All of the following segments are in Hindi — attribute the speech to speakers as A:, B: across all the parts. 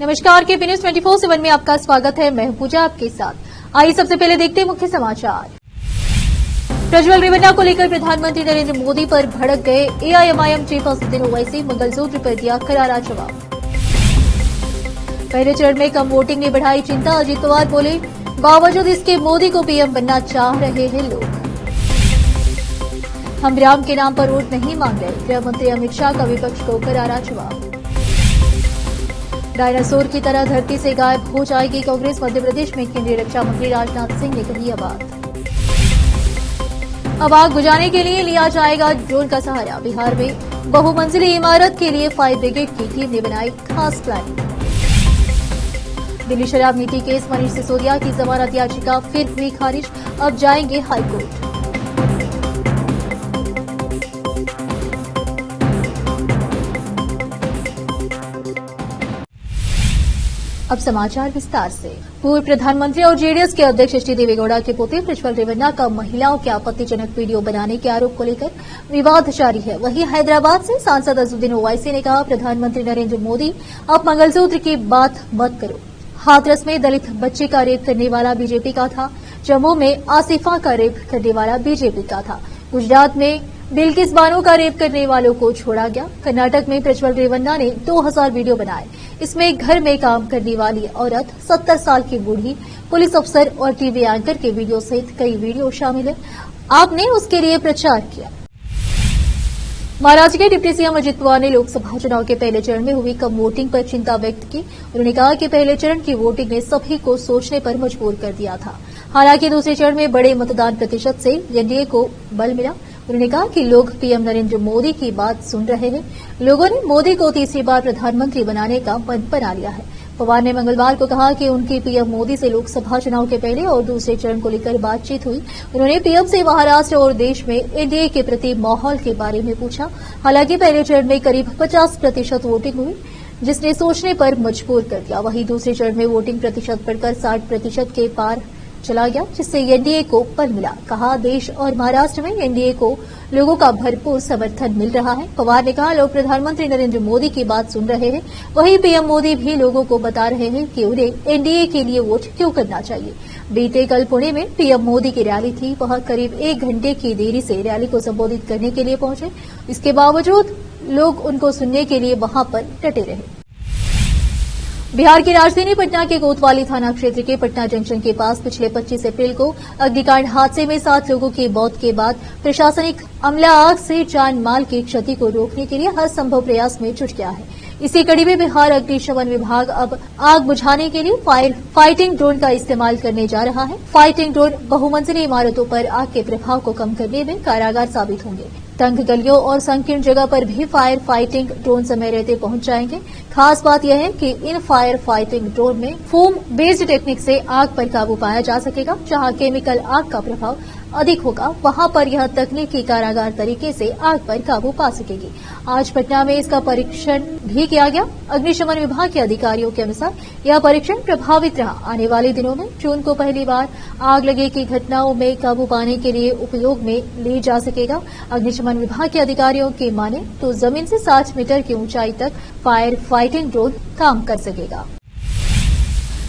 A: नमस्कार, के न्यूज 24/7 में आपका स्वागत है। मैं हूं पूजा आपके साथ। आइए सबसे पहले देखते हैं मुख्य समाचार। प्रज्वल रेवन्ना को लेकर प्रधानमंत्री नरेंद्र मोदी पर भड़क गए एआईएमआईएम चीफ असदुद्दीन ओवैसी, मंगलसूत्र पर दिया करारा जवाब। पहले चरण में कम वोटिंग ने बढ़ाई चिंता, अजित पवार बोले बावजूद इसके मोदी को पीएम बनना चाह रहे हैं लोग। हम राम के नाम पर वोट नहीं मांग रहे, गृह मंत्री अमित शाह का विपक्ष को करारा जवाब। डायनासोर की तरह धरती से गायब हो जाएगी कांग्रेस, मध्य प्रदेश में केंद्रीय रक्षा मंत्री राजनाथ सिंह ने कही यह बात। अब आग बुझाने के लिए लिया जाएगा ड्रोन का सहारा, बिहार में बहुमंजिली इमारत के लिए फायर ब्रिगेड की टीम ने बनाई खास प्लानिंग। दिल्ली शराब नीति केस मनीष सिसोदिया की जमानत याचिका फिर हुई खारिज, अब जाएंगे हाईकोर्ट। अब समाचार विस्तार से। पूर्व प्रधानमंत्री और जेडीएस के अध्यक्ष एच डी देवेगौड़ा के पोते प्रज्वल रेवन्ना का महिलाओं के आपत्तिजनक वीडियो बनाने के आरोप को लेकर विवाद जारी है। वहीं हैदराबाद से सांसद असदुद्दीन ओवैसी ने कहा, प्रधानमंत्री नरेंद्र मोदी अब मंगलसूत्र की बात मत करो। हाथरस में दलित बच्चे का रेप करने वाला बीजेपी का था, जम्मू में आसिफा का रेप करने वाला बीजेपी का था, गुजरात में बिल्किस बानो का रेप करने वालों को छोड़ा गया। कर्नाटक में प्रज्वल रेवन्ना ने 2000 वीडियो बनाए। इसमें घर में काम करने वाली औरत, 70 साल की बूढ़ी, पुलिस अफसर और टीवी एंकर के वीडियो सहित कई वीडियो शामिल है। आपने उसके लिए प्रचार किया। महाराष्ट्र के डिप्टी सीएम अजित पवार ने लोकसभा चुनाव के पहले चरण में हुई कम वोटिंग पर चिंता व्यक्त की। उन्होंने कहा कि पहले चरण की वोटिंग ने सभी को सोचने पर मजबूर कर दिया था। हालांकि दूसरे चरण में बड़े मतदान प्रतिशत से एनडीए को बल मिला। उन्होंने कहा कि लोग पीएम नरेंद्र मोदी की बात सुन रहे हैं। लोगों ने मोदी को तीसरी बार प्रधानमंत्री बनाने का मन बना लिया है। पवार ने मंगलवार को कहा कि उनकी पीएम मोदी से लोकसभा चुनाव के पहले और दूसरे चरण को लेकर बातचीत हुई। उन्होंने पीएम से महाराष्ट्र और देश में एनडीए के प्रति माहौल के बारे में पूछा। हालांकि पहले चरण में करीब 50% वोटिंग हुई, जिसने सोचने पर मजबूर कर दिया। वहीं दूसरे चरण में वोटिंग प्रतिशत बढ़कर 60% के पार चला गया, जिससे एनडीए को बल मिला। कहा, देश और महाराष्ट्र में एनडीए को लोगों का भरपूर समर्थन मिल रहा है। पवार ने कहा, लोग प्रधानमंत्री नरेंद्र मोदी की बात सुन रहे हैं। वहीं पीएम मोदी भी लोगों को बता रहे हैं कि उन्हें एनडीए के लिए वोट क्यों करना चाहिए। बीते कल पुणे में पीएम मोदी की रैली थी। वहां करीब 1 घंटे की देरी से रैली को संबोधित करने के लिए पहुंचे। इसके बावजूद लोग उनको सुनने के लिए वहां पर डटे रहे। बिहार की राजधानी पटना के कोतवाली थाना क्षेत्र के पटना जंक्शन के पास पिछले 25 अप्रैल को अग्निकांड हादसे में 7 लोगों की मौत के बाद प्रशासनिक अमला आग से जान माल की क्षति को रोकने के लिए हर संभव प्रयास में जुट गया है। इसी कड़ी में बिहार अग्निशमन विभाग अब आग बुझाने के लिए फाइटिंग ड्रोन का इस्तेमाल करने जा रहा है। फाइटिंग ड्रोन बहुमंजिली इमारतों पर आग के प्रभाव को कम करने में कारगर साबित होंगे। तंग गलियों और संकीर्ण जगह पर भी फायर फाइटिंग ड्रोन समय रहते पहुंच जाएंगे। खास बात यह है कि इन फायर फाइटिंग ड्रोन में फोम बेस्ड टेक्निक से आग पर काबू पाया जा सकेगा। जहां केमिकल आग का प्रभाव अधिक होगा, वहां पर यह तकनीकी कारागार तरीके से आग पर काबू पा सकेगी। आज पटना में इसका परीक्षण भी किया गया। अग्निशमन विभाग के अधिकारियों के अनुसार यह परीक्षण प्रभावित रहा। आने वाले दिनों में ड्रोन को पहली बार आग लगे की घटनाओं में काबू पाने के लिए उपयोग में ले जा सकेगा। अग्निशमन विभाग के अधिकारियों की माने तो जमीन से 60 मीटर की ऊंचाई तक फायर फाइटिंग ड्रोन काम कर सकेगा।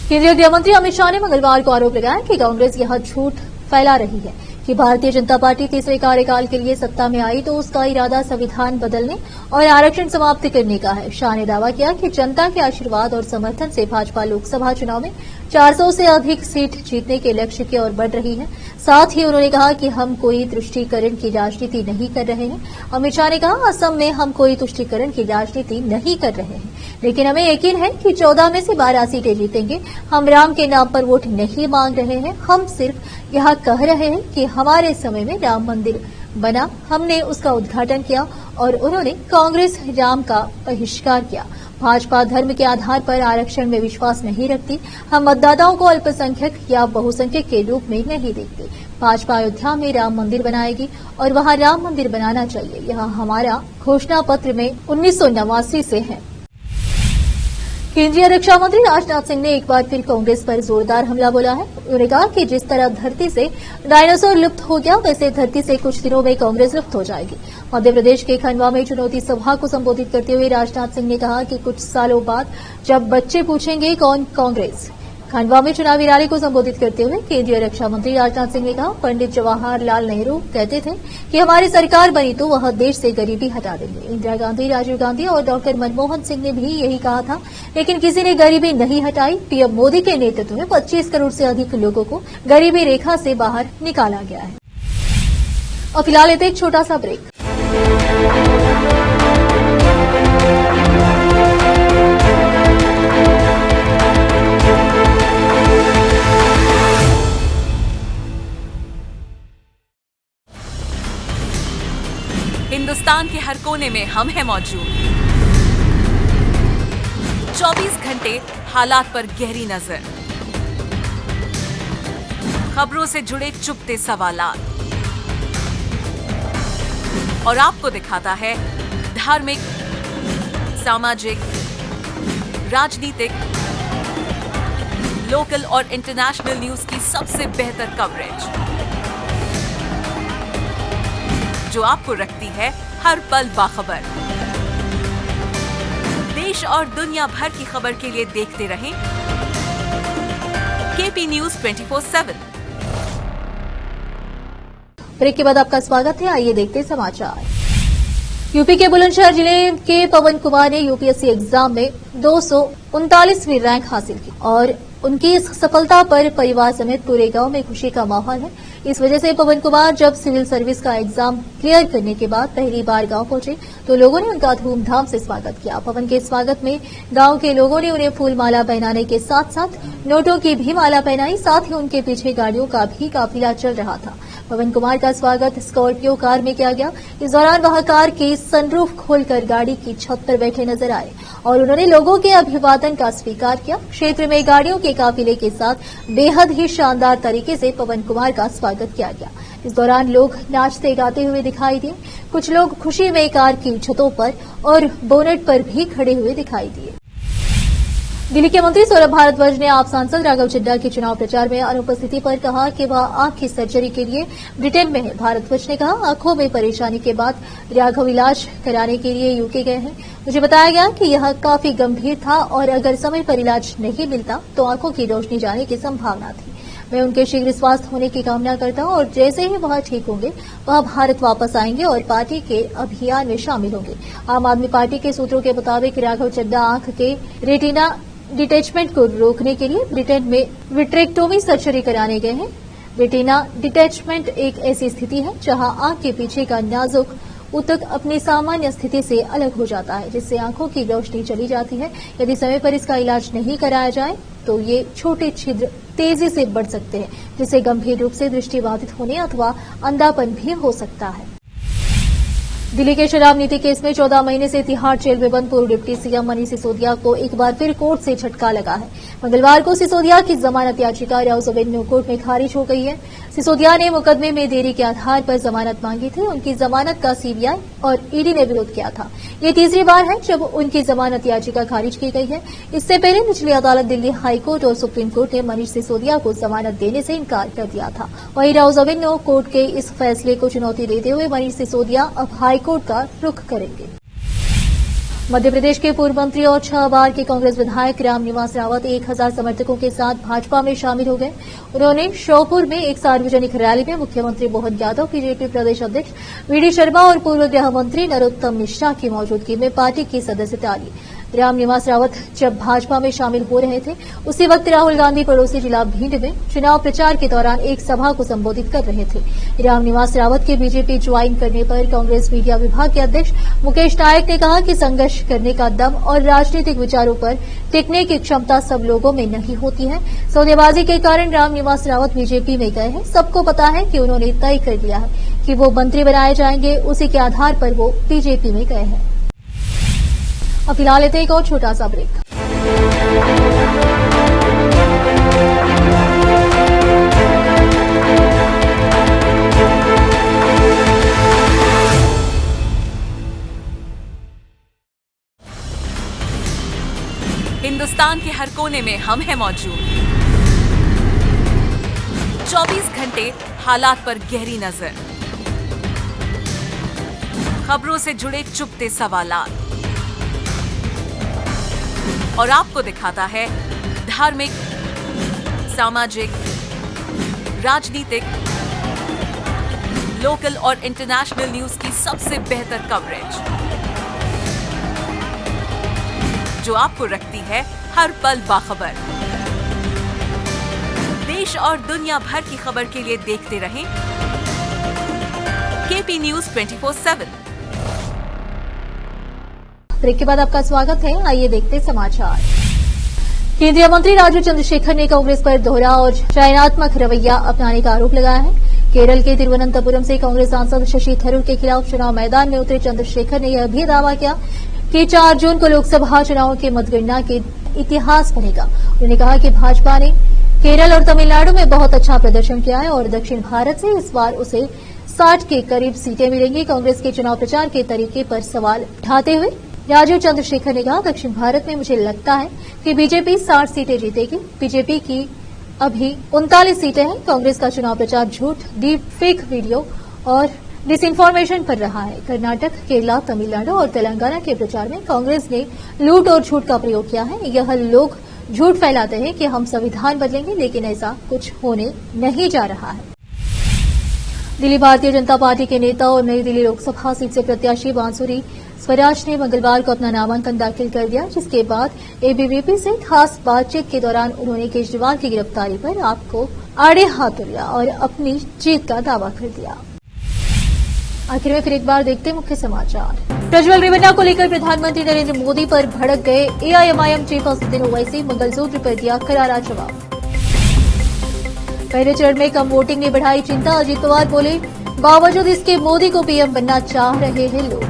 A: केंद्रीय गृह मंत्री अमित शाह ने मंगलवार को आरोप लगाया कि कांग्रेस यह झूठ फैला रही है कि भारतीय जनता पार्टी तीसरे कार्यकाल के लिए सत्ता में आई तो उसका इरादा संविधान बदलने और आरक्षण समाप्त करने का है। शाह ने दावा किया कि जनता के आशीर्वाद और समर्थन से भाजपा लोकसभा चुनाव में 400 से अधिक सीट जीतने के लक्ष्य की ओर बढ़ रही है। साथ ही उन्होंने कहा कि हम कोई तुष्टीकरण की राजनीति नहीं कर रहे हैं। अमित शाह ने कहा, असम में हम कोई तुष्टीकरण की राजनीति नहीं कर रहे हैं, लेकिन हमें यकीन है कि 14 में से 12 सीटें जीतेंगे। हम राम के नाम पर वोट नहीं मांग रहे हैं, हम सिर्फ यह कह रहे हैं कि हमारे समय में राम मंदिर बना, हमने उसका उद्घाटन किया और उन्होंने कांग्रेस राम का बहिष्कार किया। भाजपा धर्म के आधार पर आरक्षण में विश्वास नहीं रखती। हम मतदाताओं को अल्पसंख्यक या बहुसंख्यक के रूप में नहीं देखते। भाजपा अयोध्या में राम मंदिर बनाएगी और वहां राम मंदिर बनाना चाहिए। यह हमारा घोषणा पत्र में 1989 से है। केंद्रीय रक्षा मंत्री राजनाथ सिंह ने एक बार फिर कांग्रेस पर जोरदार हमला बोला है। उन्होंने कहा कि जिस तरह धरती से डायनासोर लुप्त हो गया, वैसे धरती से कुछ दिनों में कांग्रेस लुप्त हो जाएगी। मध्य प्रदेश के खंडवा में चुनौती सभा को संबोधित करते हुए राजनाथ सिंह ने कहा कि कुछ सालों बाद जब बच्चे पूछेंगे कौन कांग्रेस। खंडवा में चुनावी रैली को संबोधित करते हुए केंद्रीय रक्षा मंत्री राजनाथ सिंह ने कहा, पंडित जवाहरलाल नेहरू कहते थे कि हमारी सरकार बनी तो वह देश से गरीबी हटा देंगे। इंदिरा गांधी, राजीव गांधी और डॉक्टर मनमोहन सिंह ने भी यही कहा था, लेकिन किसी ने गरीबी नहीं हटाई। पीएम मोदी के नेतृत्व में 25 करोड़ से अधिक लोगों को गरीबी रेखा से बाहर निकाला गया है। और फिलहाल लेते एक छोटा सा ब्रेक।
B: हिंदुस्तान के हर कोने में हम हैं मौजूद। 24 घंटे हालात पर गहरी नजर, खबरों से जुड़े चुपते सवालात, और आपको दिखाता है धार्मिक, सामाजिक, राजनीतिक, लोकल और इंटरनेशनल न्यूज की सबसे बेहतर कवरेज, जो आपको रखती है हर पल बाखबर। देश और दुनिया भर की खबर के लिए देखते रहें केपी न्यूज 24/7।
A: ब्रेक के बाद आपका स्वागत है। आइए देखते हैं समाचार। यूपी के बुलंदशहर जिले के पवन कुमार ने यूपीएससी एग्जाम में 239वीं रैंक हासिल की और उनकी इस सफलता पर परिवार समेत पूरे गांव में खुशी का माहौल है। इस वजह से पवन कुमार जब सिविल सर्विस का एग्जाम क्लियर करने के बाद पहली बार गांव पहुंचे तो लोगों ने उनका धूमधाम से स्वागत किया। पवन के स्वागत में गांव के लोगों ने उन्हें फूल माला पहनाने के साथ साथ नोटों की भी माला पहनाई। साथ ही उनके पीछे गाड़ियों का भी काफिला चल रहा था। पवन कुमार का स्वागत स्कॉर्पियो कार में किया गया। इस दौरान वह कार की सनरूफ खोलकर गाड़ी की छत पर बैठे नजर आए और उन्होंने लोगों के अभिवादन का स्वीकार किया। क्षेत्र में गाड़ियों के काफिले के साथ बेहद ही शानदार तरीके से पवन कुमार का स्वागत किया गया। इस दौरान लोग नाचते गाते हुए दिखाई दिए। कुछ लोग खुशी में कार की छतों पर और बोनेट पर भी खड़े हुए दिखाई दिए। दिल्ली के मंत्री सौरभ भारद्वाज ने आप सांसद राघव चड्ढा के चुनाव प्रचार में अनुपस्थिति पर कहा कि वह आंख की सर्जरी के लिए ब्रिटेन में है। भारद्वाज ने कहा, आंखों में परेशानी के बाद राघव इलाज कराने के लिए यूके गए हैं। मुझे बताया गया कि यह काफी गंभीर था और अगर समय पर इलाज नहीं मिलता तो आंखों की रोशनी जाने की संभावना थी। मैं उनके शीघ्र स्वास्थ्य होने की कामना करता हूं और जैसे ही वह ठीक होंगे वह भारत वापस आएंगे और पार्टी के अभियान में शामिल होंगे। आम आदमी पार्टी के सूत्रों के मुताबिक राघव चड्ढा आंख के रेटिना डिटैचमेंट को रोकने के लिए ब्रिटेन में विट्रेक्टोमी सर्जरी कराने गए हैं। रेटिना डिटैचमेंट एक ऐसी स्थिति है जहां आंख के पीछे का नाजुक ऊतक अपनी सामान्य स्थिति से अलग हो जाता है, जिससे आंखों की रोशनी चली जाती है। यदि समय पर इसका इलाज नहीं कराया जाए तो ये छोटे छिद्र तेजी से बढ़ सकते हैं, जिससे गंभीर रूप से दृष्टिबाधित होने अथवा अंधापन भी हो सकता है। दिल्ली के शराब नीति केस में 14 महीने से तिहाड़ जेल में बंद पूर्व डिप्टी सीएम मनीष सिसोदिया को एक बार फिर कोर्ट से झटका लगा है। मंगलवार को सिसोदिया की जमानत याचिका राउज एवेन्यू कोर्ट में खारिज हो गई है। सिसोदिया ने मुकदमे में देरी के आधार पर जमानत मांगी थी। उनकी जमानत का सीबीआई और ईडी ने विरोध किया था। ये तीसरी बार है जब उनकी जमानत याचिका खारिज की गई है। इससे पहले निचली अदालत दिल्ली हाईकोर्ट और सुप्रीम कोर्ट ने मनीष सिसोदिया को जमानत देने से इनकार कर दिया था। वहीं राउज एवेन्यू कोर्ट के इस फैसले को चुनौती देते हुए मनीष सिसोदिया अब हाईकोर्ट का रुख करेंगे। मध्य प्रदेश के पूर्व मंत्री और 6 बार के कांग्रेस विधायक रामनिवास रावत 1000 समर्थकों के साथ भाजपा में शामिल हो गए। उन्होंने श्योपुर में एक सार्वजनिक रैली में मुख्यमंत्री मोहन यादव, बीजेपी प्रदेश अध्यक्ष वीडी शर्मा और पूर्व गृह मंत्री नरोत्तम मिश्रा की मौजूदगी में पार्टी की सदस्यता ली। रामनिवास रावत जब भाजपा में शामिल हो रहे थे उसी वक्त राहुल गांधी पड़ोसी जिला भिंड में चुनाव प्रचार के दौरान एक सभा को संबोधित कर रहे थे। रामनिवास रावत के बीजेपी ज्वाइन करने पर कांग्रेस मीडिया विभाग के अध्यक्ष मुकेश नायक ने कहा कि संघर्ष करने का दम और राजनीतिक विचारों पर टिकने की क्षमता सब लोगों में नहीं होती है। सौदेबाजी के कारण रामनिवास रावत बीजेपी में गए हैं। सबको पता है कि उन्होंने तय कर लिया है कि वो मंत्री बनाए जाएंगे, उसी के आधार पर वो बीजेपी में गए हैं। अब फिलहाल लेते एक और छोटा सा ब्रेक।
B: हिंदुस्तान के हर कोने में हम हैं मौजूद। 24 घंटे हालात पर गहरी नजर, खबरों से जुड़े चुपते सवालात, और आपको दिखाता है धार्मिक, सामाजिक, राजनीतिक, लोकल और इंटरनेशनल न्यूज की सबसे बेहतर कवरेज, जो आपको रखती है हर पल बाखबर। देश और दुनिया भर की खबर के लिए देखते रहें केपी न्यूज 24/7।
A: ब्रेक के बाद आपका स्वागत है। आइए देखते समाचार। केंद्रीय मंत्री राजीव चंद्रशेखर ने कांग्रेस पर दोहरा और चयनात्मक रवैया अपनाने का आरोप लगाया है। केरल के तिरुवनंतपुरम से कांग्रेस सांसद शशि थरूर के खिलाफ चुनाव मैदान में उतरे चंद्रशेखर ने यह भी दावा किया कि 4 जून को लोकसभा चुनावों की मतगणना के इतिहास बनेगा। उन्होंने कहा कि भाजपा ने केरल और तमिलनाडु में बहुत अच्छा प्रदर्शन किया है और दक्षिण भारत से इस बार उसे 60 के करीब सीटें मिलेंगी। कांग्रेस के चुनाव प्रचार के तरीके पर सवाल उठाते हुए राजीव चंद्रशेखर ने कहा, दक्षिण भारत में मुझे लगता है कि बीजेपी 60 सीटें जीतेगी। बीजेपी की अभी 39 सीटें हैं। कांग्रेस का चुनाव प्रचार झूठ, डीप फेक वीडियो और डिसइंफॉर्मेशन पर रहा है। कर्नाटक, केरला, तमिलनाडु और तेलंगाना के प्रचार में कांग्रेस ने लूट और झूठ का प्रयोग किया है। यह लोग झूठ फैलाते हैं कि हम संविधान बदलेंगे, लेकिन ऐसा कुछ होने नहीं जा रहा है। दिल्ली भारतीय जनता पार्टी के नेता और नई दिल्ली लोकसभा सीट से प्रत्याशी बांसुरी स्वराज ने मंगलवार को अपना नामांकन दाखिल कर दिया, जिसके बाद एबीवीपी से खास बातचीत के दौरान उन्होंने केजरीवाल की गिरफ्तारी पर आपको आड़े हाथ लिया और अपनी जीत का दावा कर दिया। आखिर में फिर एक बार देखते मुख्य समाचार। प्रज्वल रेवन्ना को लेकर प्रधानमंत्री नरेंद्र मोदी पर भड़क गए एआईएमआईएम चीफ असदुद्दीन ओवैसी, मंगलसूत्र पर दिया करारा जवाब। पहले चरण में कम वोटिंग ने बढ़ाई चिंता, अजीत पवार बोले, बावजूद इसके मोदी को पीएम बनना चाह रहे हैं लोग।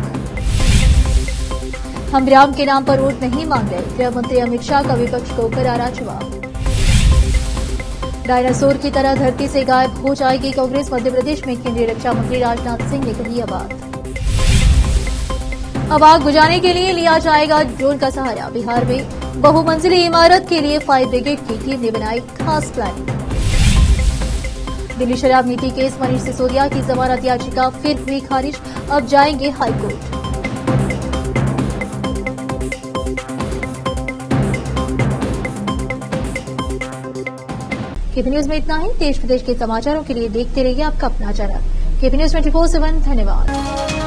A: हम राम के नाम पर वोट नहीं मांग रहे, गृह मंत्री अमित शाह का विपक्ष को करारा जवाब। डायनासोर की तरह धरती से गायब हो जाएगी कांग्रेस, मध्य प्रदेश में केंद्रीय रक्षा मंत्री राजनाथ सिंह ने कही यह बात। अब आग बुझाने के लिए लिया जाएगा ड्रोन का सहारा, बिहार में बहुमंजिली इमारत के लिए फायर ब्रिगेड की टीम ने बनाई खास प्लानिंग। दिल्ली शराब नीति केस मनीष सिसोदिया की जमानत याचिका फिर हुई खारिज, अब जाएंगे हाईकोर्ट। केपी न्यूज में इतना ही। देश प्रदेश के समाचारों के लिए देखते रहिए आपका अपना चैनल केपी न्यूज 24/7। धन्यवाद।